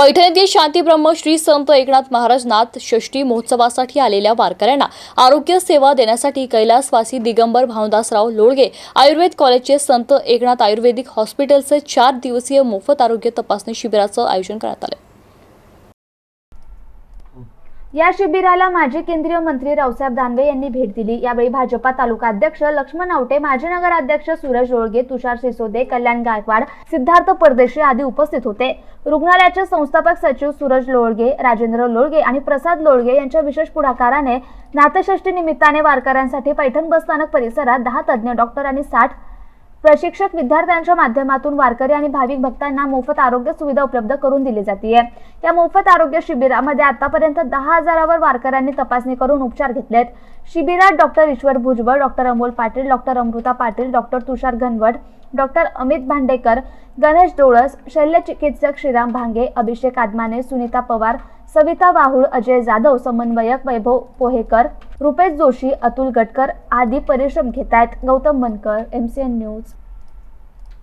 पैठण येथील शांतीब्रह्म श्री संत एकनाथ महाराज नाथ षष्ठी महोत्सवासाठी आलेल्या वारकऱ्यांना आरोग्य सेवा देण्यासाठी कैलासवासी दिगंबर भावदासराव लोळगे आयुर्वेद कॉलेजचे संत एकनाथ आयुर्वेदिक हॉस्पिटलचे 4 दिवसीय मोफत आरोग्य तपासणी शिबिराचं आयोजन करण्यात आले। या शिबिराला माजी केंद्रीय मंत्री रावसाहेब दानवे यांनी भेट दिली। यावेळी भाजपा तालुका अध्यक्ष लक्ष्मण आवटे, माजी नगराध्यक्ष सूरज लोळगे, तुषार सिसोदे, कल्याण गायकवाड, सिद्धार्थ परदेशी आदी उपस्थित होते। रुग्णालयाचे संस्थापक सचिव सूरज लोळगे, राजेंद्र लोळगे आणि प्रसाद लोळगे यांच्या विशेष पुढाकाराने नाथषष्ठी निमित्ताने वारकऱ्यांसाठी पैठण बस स्थानक परिसरात 10 तज्ञ डॉक्टर आणि 60 प्रशिक्षक विद्यार्थ्यांच्या माध्यमातून वारकरी आणि भाविक भक्तांना मोफत आरोग्य सुविधा उपलब्ध करून दिली जाते। या मोफत आरोग्य शिबिरामध्ये आतापर्यंत 10,000वर वारकऱ्यांनी तपासणी करून उपचार घेतलेत। शिबिरात doctor Ishwar Bhujbal, doctor Amol Patil, doctor Amrita Patil, doctor Tushar Ghanwat, doctor Amit Bhandekar, Ganesh Dolas, शल्य चिकित्सक श्रीराम भांगे, अभिषेक आदमाने, सुनीता पवार, सविता वाहुळ, अजय जाधव, समन्वयक वैभव पोहेकर, रुपेश जोशी, अतुल गटकर आदी परिश्रम घेत आहेत। गौतम बनकर, MCN न्यूज।